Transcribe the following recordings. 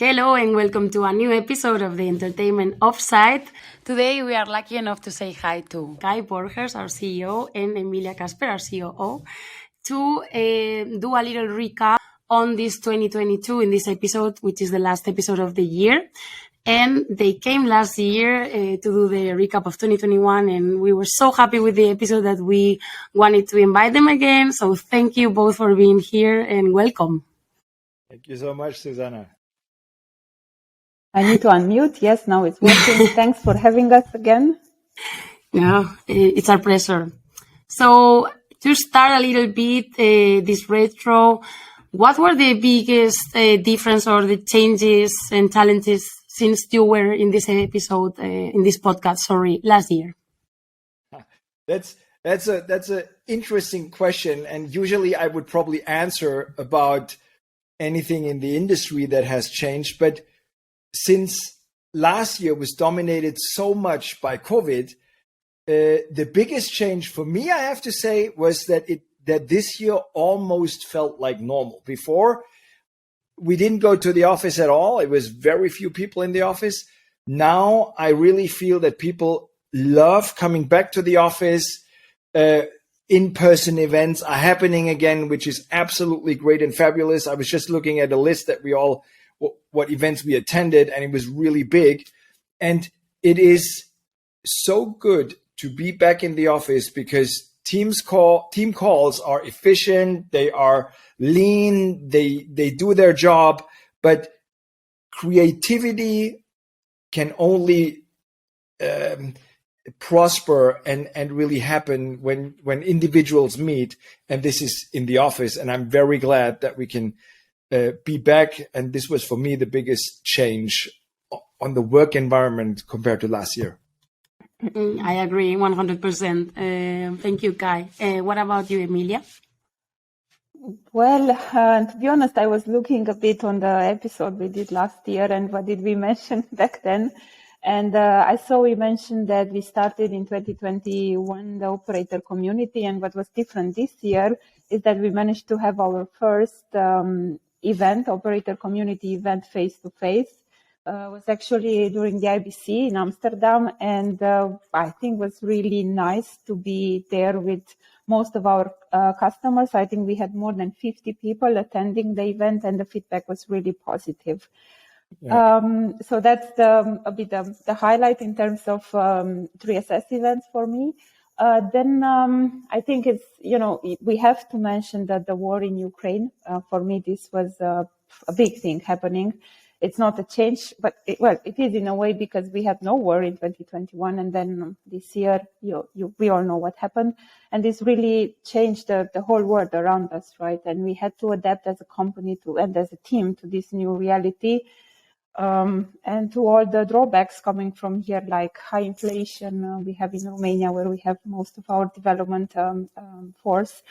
Hello and welcome to a new episode of the Entertainment Offsite. Today we are lucky enough to say hi to Guy Borgers, our CEO, and Emilia Casper, our COO, to do a little recap on this 2022 in this episode, which is the last episode of the year. And they came last year to do the recap of 2021, and we were so happy with the episode that we wanted to invite them again. So thank you both for being here and welcome. Thank you so much, Susanna. I need to unmute. Yes, now it's working. Thanks for having us again. Yeah, it's our pleasure. So to start a little bit, this retro, what were the biggest difference or the changes and challenges since you were in this episode, in this podcast, last year? That's a interesting question. And usually I would probably answer about anything in the industry that has changed. But since last year was dominated so much by COVID, the biggest change for me, I have to say, was that this year almost felt like normal. Before, we didn't go to the office at all. It was very few people in the office. Now I really feel that people love coming back to the office. In-person events are happening again, which is absolutely great and fabulous. I was just looking at a list that what events we attended, and it was really big. And it is so good to be back in the office because team calls are efficient, they are lean, they do their job, but creativity can only prosper and really happen when individuals meet, and this is in the office. And I'm very glad that we can be back. And this was for me the biggest change on the work environment compared to last year. I agree 100%. Thank you, Kai. What about you, Emilia? Well, to be honest, I was looking a bit on the episode we did last year and what did we mention back then. And I saw we mentioned that we started in 2021 the operator community, and what was different this year is that we managed to have our first operator community event face-to-face. Was actually during the IBC in Amsterdam, and I think was really nice to be there with most of our customers. I think we had more than 50 people attending the event, and the feedback was really positive. Yeah. So that's a bit of the highlight in terms of 3SS events for me. Then I think it's, we have to mention that the war in Ukraine, for me, this was a big thing happening. It's not a change, but it is in a way because we had no war in 2021. And then this year, we all know what happened. And this really changed the whole world around us, right? And we had to adapt as a company and as a team to this new reality. And to all the drawbacks coming from here, like high inflation we have in Romania, where we have most of our development force.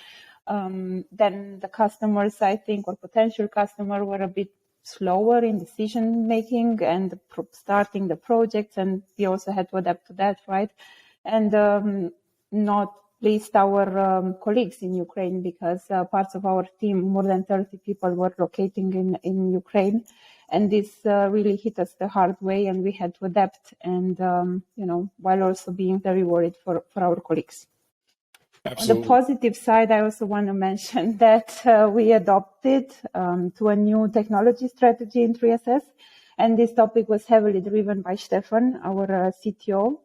Then the customers, I think, or potential customer, were a bit slower in decision making and starting the projects, and we also had to adapt to that, right? And not least our colleagues in Ukraine, because parts of our team, more than 30 people, were locating in Ukraine. And this really hit us the hard way, and we had to adapt, and while also being very worried for our colleagues. Absolutely. On the positive side, I also want to mention that we adopted to a new technology strategy in 3SS, and this topic was heavily driven by Stefan, our CTO.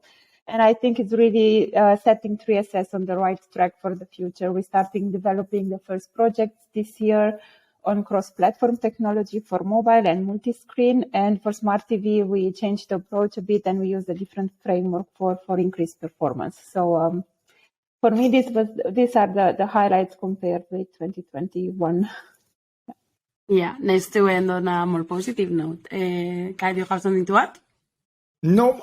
And I think it's really setting 3SS on the right track for the future. We're starting developing the first projects this year on cross-platform technology for mobile and multi-screen. And for Smart TV, we changed the approach a bit, and we used a different framework for increased performance. So for me, these are the highlights compared with 2021. Yeah, nice to end on a more positive note. Kai, do you have something to add? No,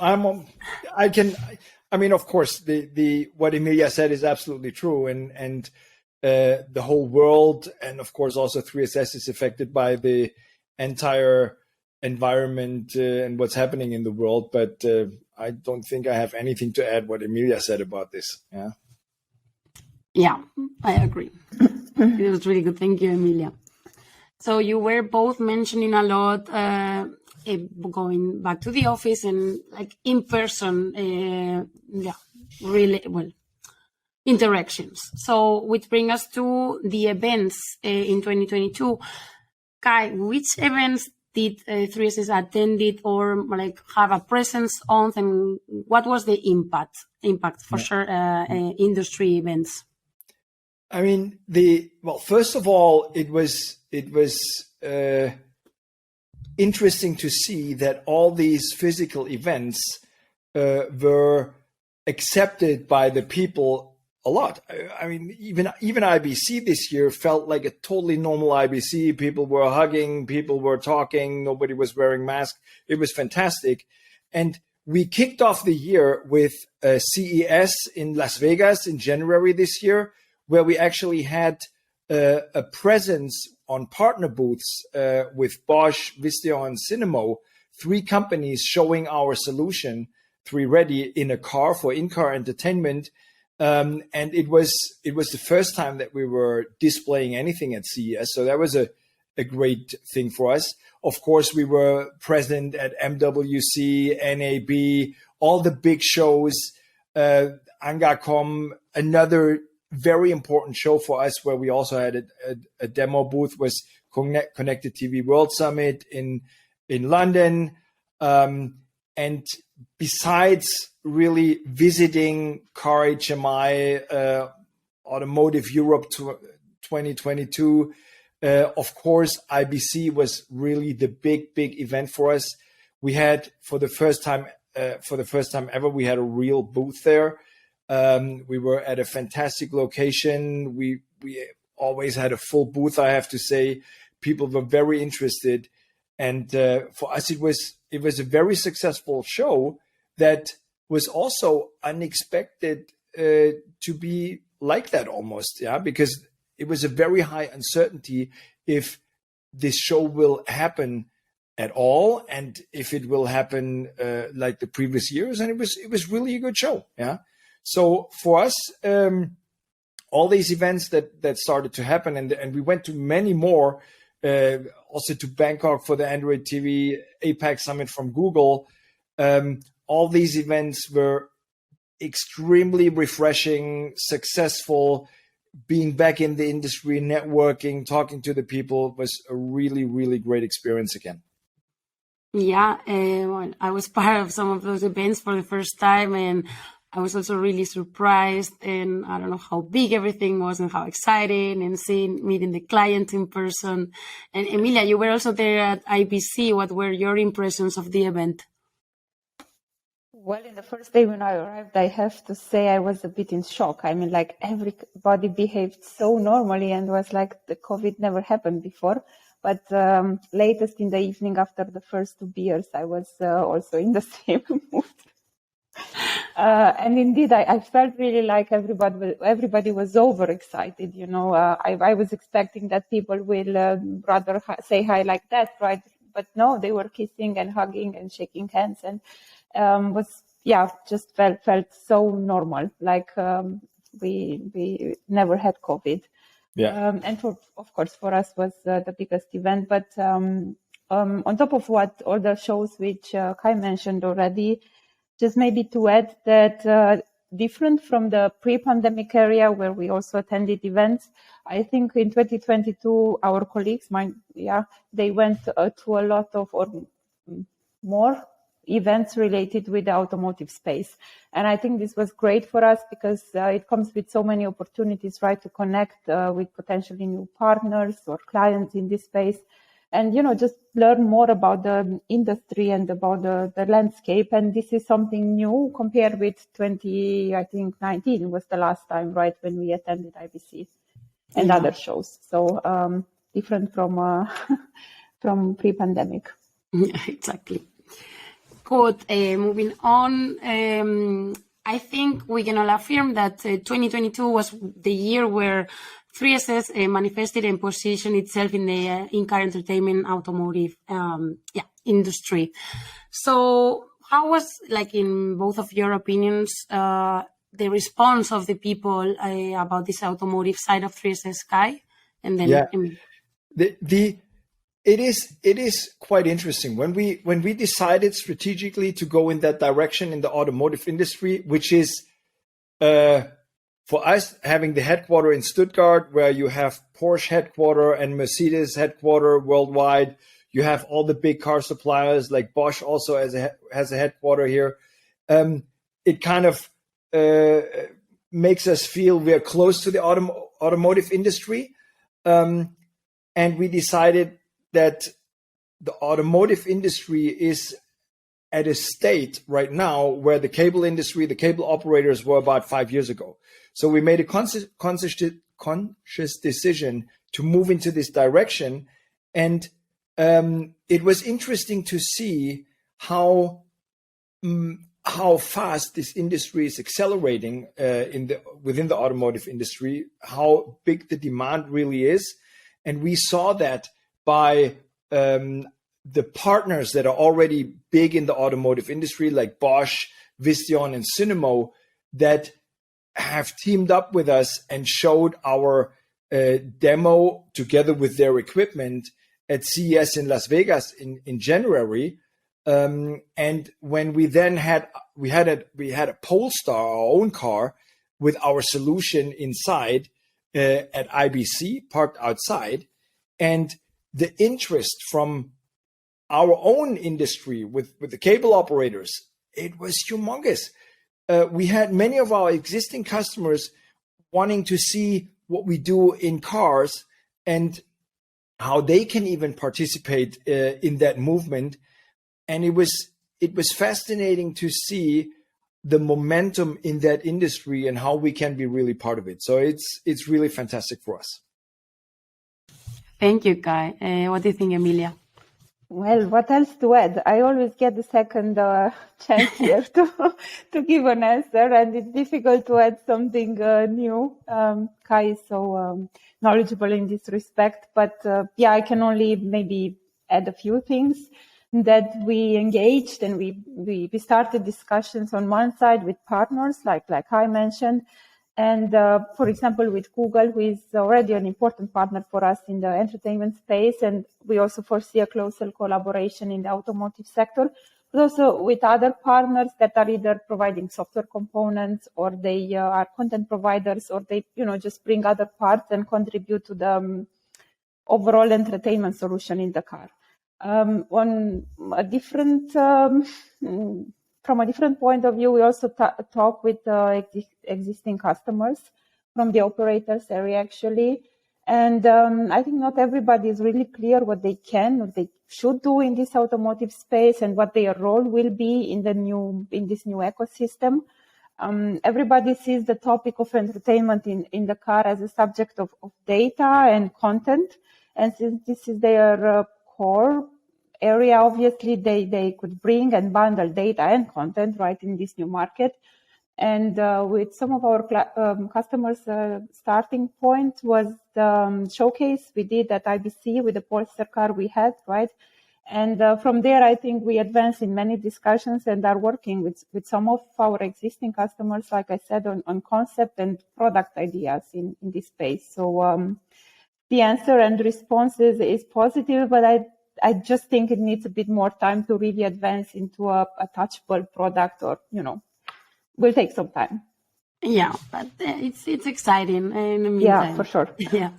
of course, the what Emilia said is absolutely true, and the whole world, and of course also 3SS is affected by the entire environment and what's happening in the world. But I don't think I have anything to add what Emilia said about this. Yeah, I agree. It was really good. Thank you, Emilia. So you were both mentioning a lot going back to the office and like in person, really well interactions. So which bring us to the events in 2022. Kai, which events did 3SS attended or like have a presence on, and what was the impact for sure industry events? I mean, first of all, it was interesting to see that all these physical events were accepted by the people a lot. I mean, even IBC this year felt like a totally normal IBC. People were hugging, people were talking, nobody was wearing masks. It was fantastic. And we kicked off the year with CES in Las Vegas in January this year, where we actually had a presence on partner booths with Bosch, Visteon, and Cinemo, 3 companies showing our solution, 3Ready, in a car for in-car entertainment. And it was the first time that we were displaying anything at CES. So that was a great thing for us. Of course, we were present at MWC, NAB, all the big shows, Angacom, another very important show for us where we also had a demo booth was Connected TV World Summit in London. And besides really visiting Car HMI, Automotive Europe 2022, of course, IBC was really the big event for us. We had for the first time ever, we had a real booth there. We were at a fantastic location. We always had a full booth, I have to say. People were very interested, and for us, it was a very successful show that was also unexpected to be like that almost, because it was a very high uncertainty if this show will happen at all and if it will happen like the previous years. And it was really a good show, So for us, all these events that started to happen, and we went to many more, also to Bangkok for the Android TV APAC Summit from Google. All these events were extremely refreshing, successful. Being back in the industry, networking, talking to the people was a really, really great experience again. Yeah, well, I was part of some of those events for the first time, and I was also really surprised, and I don't know how big everything was and how exciting, and meeting the client in person. And Emilia, you were also there at IBC. What were your impressions of the event? Well, in the first day when I arrived, I have to say I was a bit in shock. I mean, like everybody behaved so normally and was like the COVID never happened before. But latest in the evening after the first 2 beers, I was also in the same mood. And indeed, I felt really like everybody was overexcited. I was expecting that people will rather say hi like that, right? But no, they were kissing and hugging and shaking hands, and just felt so normal, like we never had COVID. And of course for us was the biggest event. But on top of what all the shows which Kai mentioned already, just maybe to add that different from the pre-pandemic area where we also attended events, I think in 2022 our colleagues, they went to a lot of or more events related with the automotive space. And I think this was great for us because it comes with so many opportunities, right, to connect with potentially new partners or clients in this space. And, just learn more about the industry and about the landscape. And this is something new compared with 2019 was the last time, right, when we attended IBC and other shows. So different from from pre-pandemic. Yeah, exactly. Good. Moving on, I think we can all affirm that 2022 was the year where 3SS manifested and positioned itself in the in-car entertainment automotive industry. So how was, like, in both of your opinions, the response of the people about this automotive side of 3SS, Kai? And then it is quite interesting when we decided strategically to go in that direction in the automotive industry, which is for us having the headquarter in Stuttgart, where you have Porsche headquarter and Mercedes headquarter worldwide. You have all the big car suppliers like Bosch also has a headquarter here. It kind of makes us feel we are close to the automotive industry. And we decided that the automotive industry is at a state right now where the cable industry, the cable operators were about 5 years ago. So we made a conscious decision to move into this direction. And it was interesting to see how fast this industry is accelerating within the automotive industry, how big the demand really is. And we saw that by the partners that are already big in the automotive industry, like Bosch, Visteon, and Cinemo, that have teamed up with us and showed our demo together with their equipment at CES in Las Vegas in January. And when we then had a Polestar, our own car, with our solution inside at IBC, parked outside, and the interest from our own industry with the cable operators, it was humongous. We had many of our existing customers wanting to see what we do in cars and how they can even participate in that movement. And it was fascinating to see the momentum in that industry and how we can be really part of it. So it's really fantastic for us. Thank you, Kai. What do you think, Emilia? Well, what else to add? I always get the second chance here to give an answer, and it's difficult to add something new. Kai is so knowledgeable in this respect, but I can only maybe add a few things. That we engaged and we started discussions on one side with partners like I mentioned, and for example with Google, who is already an important partner for us in the entertainment space, and we also foresee a closer collaboration in the automotive sector, but also with other partners that are either providing software components or they are content providers, or they just bring other parts and contribute to the overall entertainment solution in the car. On a different, from a different point of view, we also talk with existing customers from the operators area actually, and I think not everybody is really clear what they can, what they should do in this automotive space, and what their role will be in this new ecosystem. Everybody sees the topic of entertainment in the car as a subject of data and content, and since this is their core area, obviously they could bring and bundle data and content right in this new market. And with some of our customers, starting point was the showcase we did at IBC with the Polestar car we had, right? And from there, I think we advanced in many discussions and are working with some of our existing customers, like I said, on concept and product ideas in this space. So the answer and response is positive, but I just think it needs a bit more time to really advance into a touchable product, or will take some time. Yeah, but it's exciting in the meantime. Yeah, for sure. Yeah.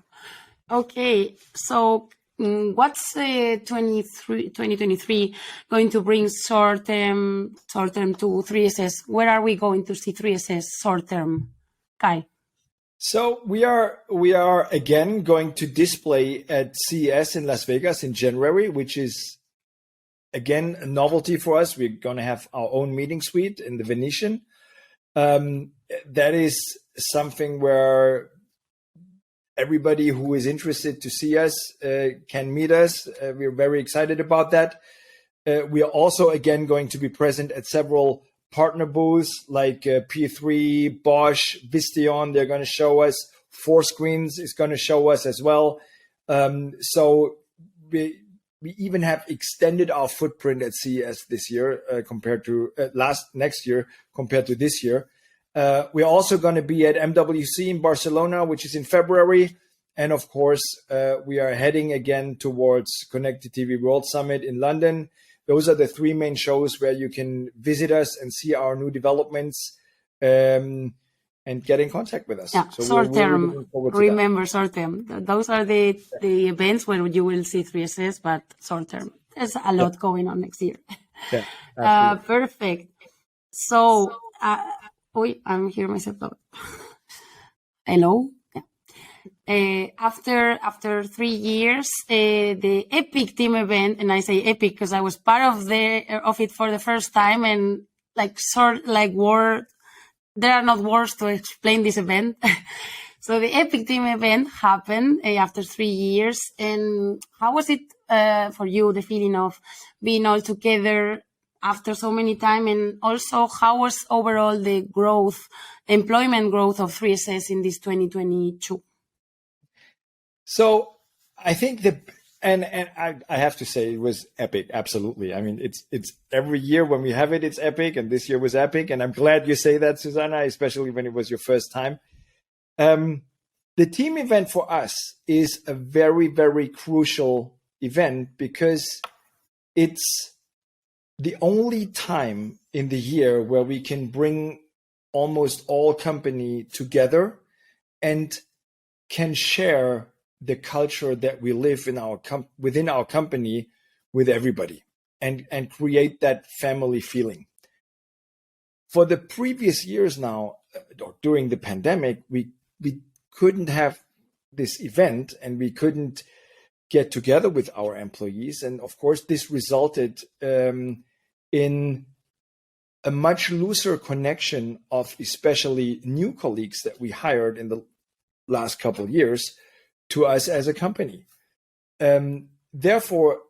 Okay, so what's 2023 going to bring short term to 3SS? Where are we going to see 3SS short term, Kai? So we are again going to display at CES in Las Vegas in January, which is again a novelty for us. We're going to have our own meeting suite in the Venetian. That is something where everybody who is interested to see us can meet us. We're very excited about that. We are also again going to be present at several partner booths like P3, Bosch, Visteon. They're going to show us. Fourscreens is going to show us as well. So we even have extended our footprint at CES this year compared to next year compared to this year. We're also going to be at MWC in Barcelona, which is in February. And of course, we are heading again towards Connected TV World Summit in London. Those are the three main shows where you can visit us and see our new developments and get in contact with us. Yeah, So short we're term. looking forward to Remember, short term. Those are the events where you will see 3SS, but short term. There's a lot going on next year. that. Yeah, Perfect. So, I'm hearing myself out. Hello. After 3 years, the Epic team event, and I say Epic because I was part of it for the first time, and there are not words to explain this event. So the Epic team event happened after 3 years, and how was it for you? The feeling of being all together after so many time, and also how was overall the employment growth of 3SS in this 2022? So I think and I have to say it was epic. Absolutely. I mean, it's every year when we have it, it's epic, and this year was epic. And I'm glad you say that, Susanna, especially when it was your first time. The team event for us is a very, very crucial event because it's the only time in the year where we can bring almost all company together and can share the culture that we live in within our company with everybody and create that family feeling. For the previous years now, during the pandemic, we couldn't have this event and we couldn't get together with our employees. And of course, this resulted in a much looser connection of especially new colleagues that we hired in the last couple of years to us as a company. Therefore,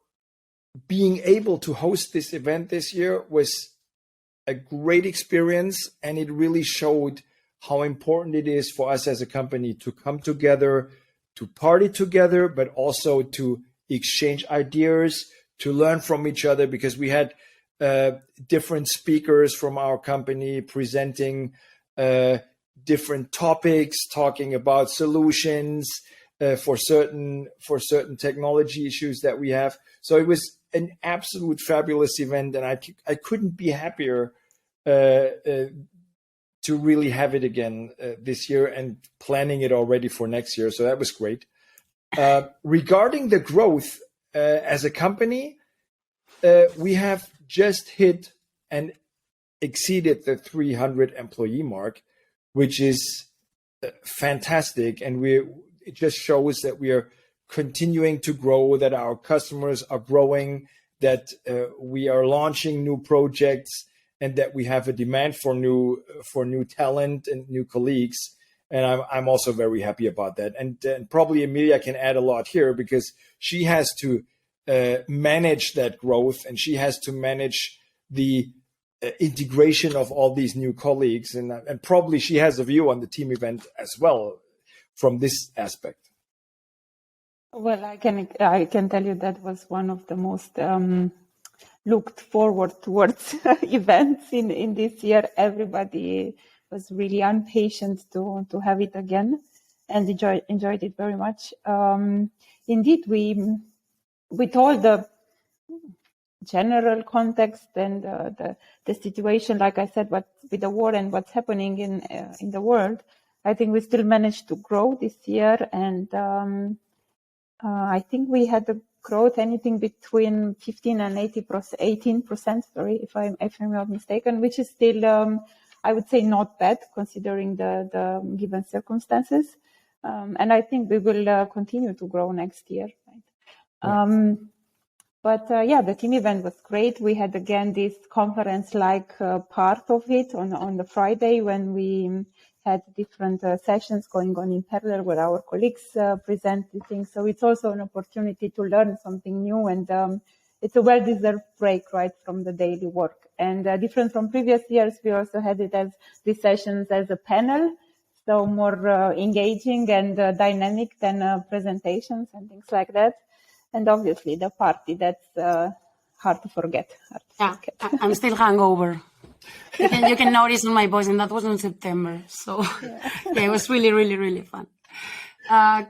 being able to host this event this year was a great experience, and it really showed how important it is for us as a company to come together, to party together, but also to exchange ideas, to learn from each other, because we had different speakers from our company presenting different topics, talking about solutions for certain technology issues that we have. So it was an absolute fabulous event, and I couldn't be happier to really have it again this year and planning it already for next year. So that was great. Regarding the growth as a company, we have just hit and exceeded the 300 employee mark, which is fantastic. And it just shows that we are continuing to grow, that our customers are growing, that we are launching new projects, and that we have a demand for new talent and new colleagues. And I'm also very happy about that. And probably Emilia can add a lot here because she has to manage that growth, and she has to manage the integration of all these new colleagues. And probably she has a view on the team event as well from this aspect. Well, I can tell you that was one of the most looked forward towards events in this year. Everybody was really impatient to have it again and enjoyed it very much. Indeed, with all the general context and the situation, like I said, with the war and what's happening in the world, I think we still managed to grow this year, and I think we had a growth anything between 15 and 18%. Sorry, if I'm not mistaken, which is still, I would say, not bad considering the given circumstances. And I think we will continue to grow next year. Right? But the team event was great. We had again this conference-like part of it on the Friday when we had different sessions going on in parallel where our colleagues presented things. So it's also an opportunity to learn something new, and it's a well-deserved break, right, from the daily work. And different from previous years, we also had it as these sessions as a panel, so more engaging and dynamic than presentations and things like that. And obviously the party, that's hard to forget. I'm still hungover. You can notice on my voice, and that was in September. So yeah, it was really, really, really fun.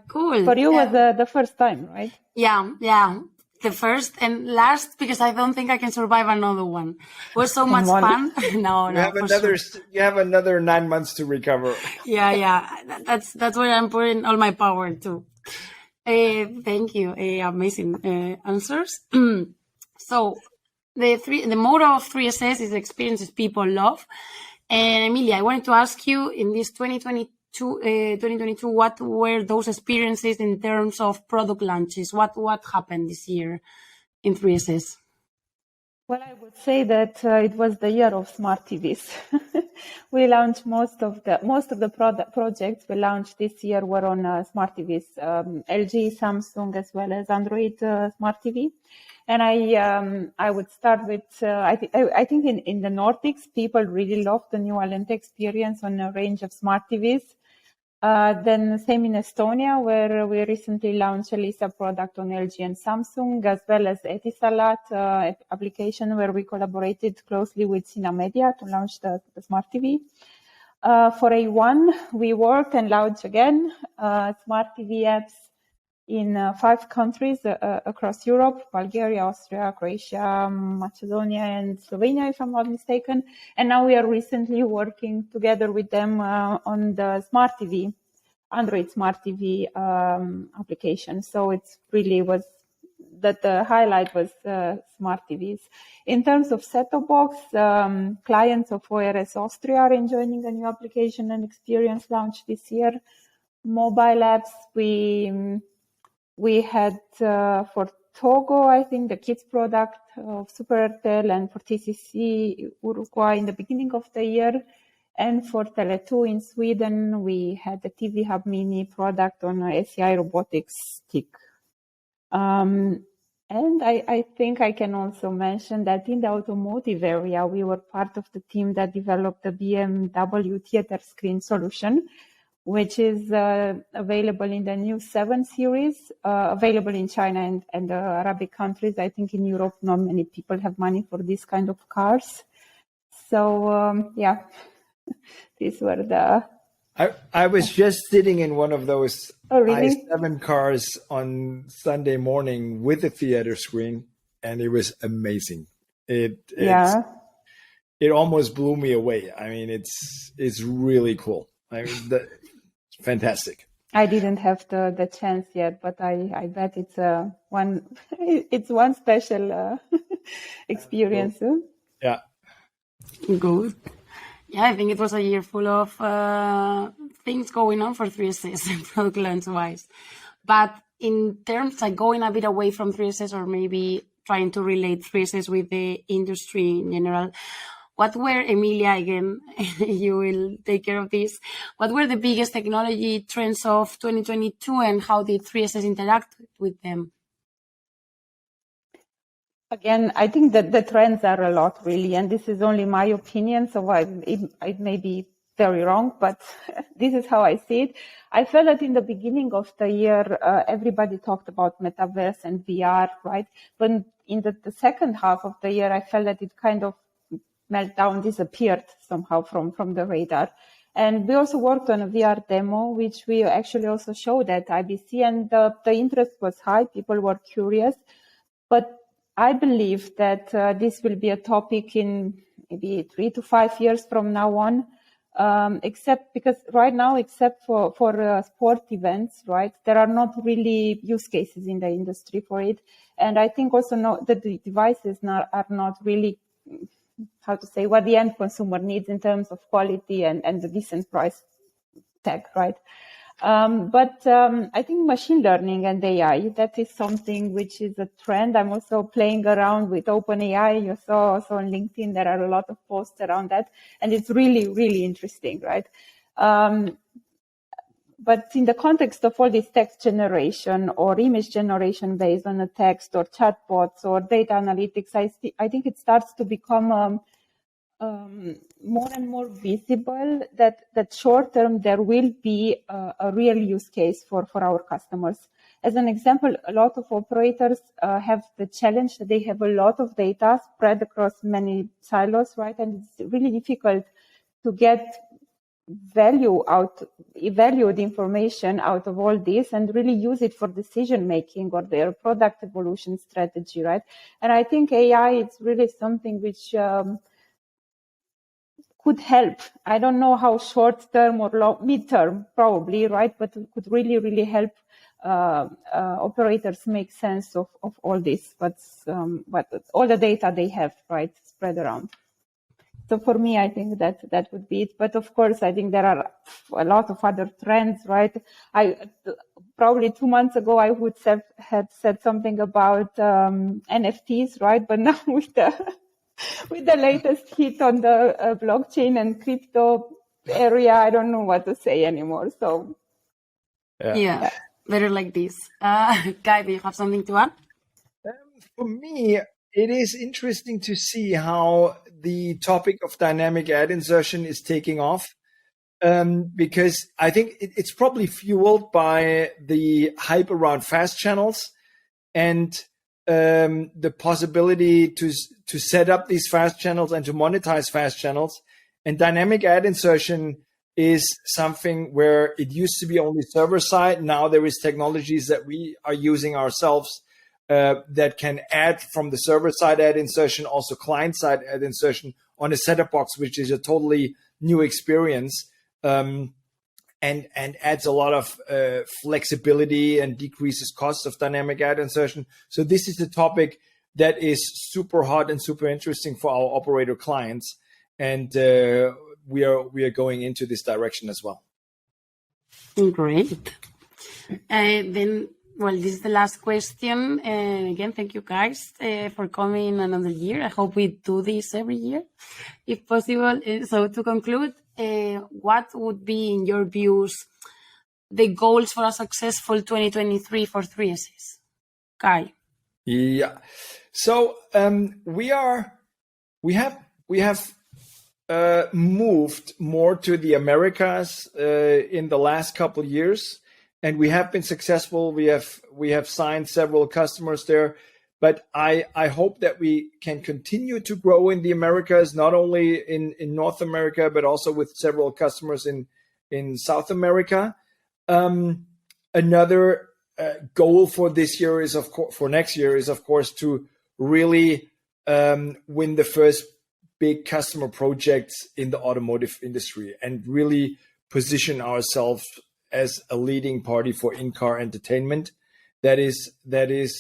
Cool. For you was the first time, right? Yeah. The first and last, because I don't think I can survive another one. It was so much fun. No, You have another 9 months to recover. Yeah. That's where I'm putting all my power to. Thank you. Amazing answers. So the motto of 3SS is experiences people love. And Emilia, I wanted to ask you in this 2022, what were those experiences in terms of product launches? What happened this year in 3SS? Well, I would say that it was the year of smart TVs. We launched most of the projects we launched this year were on smart TVs, LG, Samsung, as well as Android smart TV. And I would start with I think in the Nordics people really loved the new Alente experience on a range of smart TVs. Then same in Estonia, where we recently launched a Lisa product on LG and Samsung, as well as Etisalat application, where we collaborated closely with Cinemedia to launch the smart TV. For A1, we worked and launched again smart TV apps in 5 countries across Europe: Bulgaria, Austria, Croatia, Macedonia, and Slovenia, if I'm not mistaken. And now we are recently working together with them on the smart TV, Android smart TV application. So it's really was that the highlight was smart TVs. In terms of set-top box, clients of ORS Austria are enjoying a new application and experience launched this year. Mobile apps, we had for Togo, I think, the kids product of Super RTL, and for TCC Uruguay in the beginning of the year. And for Tele2 in Sweden, we had the TV Hub Mini product on SCI robotics stick. And I think I can also mention that in the automotive area, we were part of the team that developed the BMW theater screen solution, which is available in the new 7 series, available in China and the Arabic countries. I think in Europe, not many people have money for this kind of cars. So, these were the... I was just sitting in one of those really? i7 cars on Sunday morning with a theater screen, and it was amazing. It almost blew me away. I mean, it's really cool. I mean, fantastic. I didn't have the chance yet, but I bet it's one special experience. Yeah. Good. Yeah, I think it was a year full of things going on for 3SS product launch wise. But in terms like going a bit away from 3SS, or maybe trying to relate 3SS with the industry in general, what were, Emilia, again, you will take care of this, what were the biggest technology trends of 2022 and how did 3SS interact with them? Again, I think that the trends are a lot, really, and this is only my opinion, so it may be very wrong, but this is how I see it. I felt that in the beginning of the year, everybody talked about metaverse and VR, right? But in the second half of the year, I felt that it kind of meltdown, disappeared somehow from the radar. And we also worked on a VR demo, which we actually also showed at IBC, and the interest was high. People were curious, but I believe that this will be a topic in maybe 3 to 5 years from now on, except because right now, except for sport events, right, there are not really use cases in the industry for it. And I think also that the devices are not really, how to say, what the end consumer needs in terms of quality and the decent price tag, right? But I think machine learning and AI, that is something which is a trend. I'm also playing around with OpenAI. You saw also on LinkedIn, there are a lot of posts around that, and it's really, really interesting, right? But in the context of all this text generation or image generation based on a text or chatbots or data analytics, I think it starts to become more and more visible that short term there will be a real use case for our customers. As an example, a lot of operators have the challenge that they have a lot of data spread across many silos, right? And it's really difficult to get evaluate information out of all this and really use it for decision making or their product evolution strategy, right? And I think AI is really something which could help. I don't know how short term or mid term, probably, right? But it could really, really help operators make sense of all this, but all the data they have, right, spread around. So for me, I think that would be it. But of course, I think there are a lot of other trends, right? Probably 2 months ago, I would have said something about NFTs, right? But now with the latest hit on the blockchain and crypto area, I don't know what to say anymore. So yeah. Better like this. Guy, do you have something to add? For me, it is interesting to see how the topic of dynamic ad insertion is taking off, because I think it's probably fueled by the hype around fast channels and the possibility to set up these fast channels and to monetize fast channels. And dynamic ad insertion is something where it used to be only server side. Now there is technologies that we are using ourselves that can add from the server side ad insertion, also client side ad insertion on a setup box, which is a totally new experience, and adds a lot of flexibility and decreases costs of dynamic ad insertion. So this is a topic that is super hot and super interesting for our operator clients, and we are going into this direction as well. Great. Then. Well, this is the last question. Again, thank you guys for coming another year. I hope we do this every year, if possible. So to conclude, what would be, in your views, the goals for a successful 2023 for 3SS? Kai. Yeah. So we have moved more to the Americas in the last couple of years. And we have been successful. We have signed several customers there, but I hope that we can continue to grow in the Americas, not only in North America, but also with several customers in South America. Another goal for this year is, for next year, is of course to really win the first big customer projects in the automotive industry and really position ourselves as a leading party for in-car entertainment. That is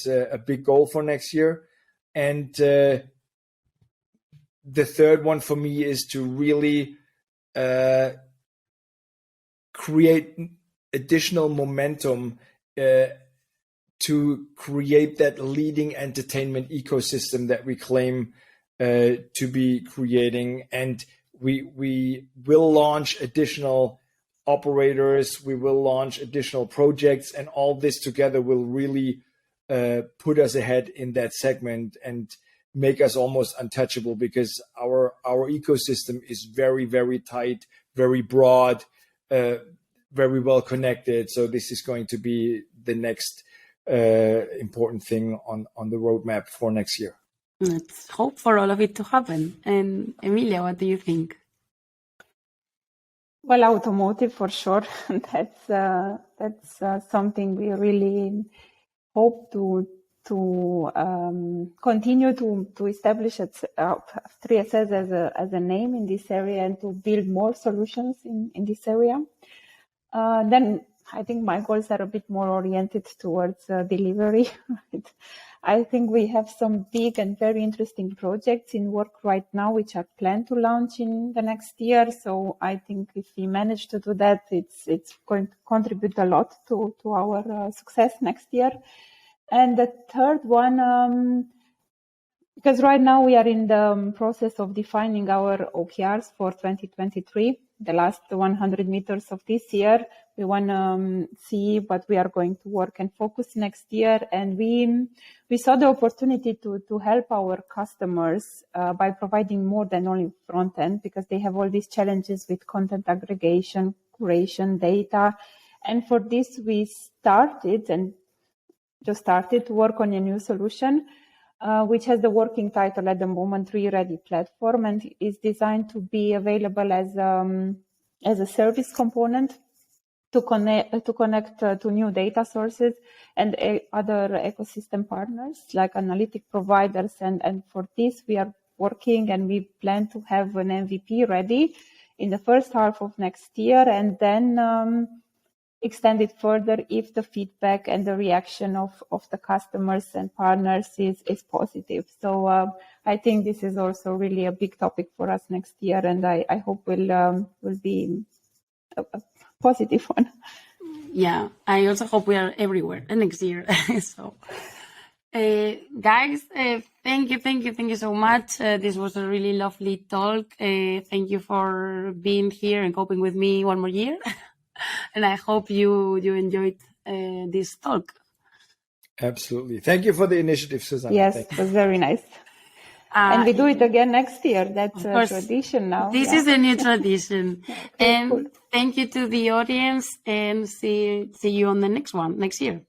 a big goal for next year. And the third one for me is to really create additional momentum to create that leading entertainment ecosystem that we claim to be creating. And we will launch additional operators, we will launch additional projects, and all this together will really put us ahead in that segment and make us almost untouchable, because our ecosystem is very, very tight, very broad, very well connected. So this is going to be the next important thing on the roadmap for next year. Let's hope for all of it to happen. And Emilia, what do you think? Well, automotive for sure. That's something we really hope to continue to establish 3SS as a name in this area and to build more solutions in this area. Then I think my goals are a bit more oriented towards delivery. Right? I think we have some big and very interesting projects in work right now, which are planned to launch in the next year. So I think if we manage to do that, it's going to contribute a lot to our success next year. And the third one, because right now we are in the process of defining our OKRs for 2023, the last 100 meters of this year. We want to see what we are going to work and focus next year. And we saw the opportunity to help our customers by providing more than only front end, because they have all these challenges with content aggregation, curation, data. And for this, we started to work on a new solution, which has the working title at the moment, Ready Platform, and is designed to be available as as a service component to connect to new data sources and other ecosystem partners like analytic providers. And for this, we are working and we plan to have an MVP ready in the first half of next year, and then extend it further if the feedback and the reaction of the customers and partners is positive. So I think this is also really a big topic for us next year, and I hope will be a positive one. Yeah, I also hope we are everywhere next year. So, guys, thank you so much. This was a really lovely talk. Thank you for being here and coping with me one more year. And I hope you enjoyed this talk. Absolutely. Thank you for the initiative, Susanna. Yes, it was very nice. And we do it again next year. That's a tradition now. This is a new tradition. Okay, and cool. Thank you to the audience, and see you on the next one next year.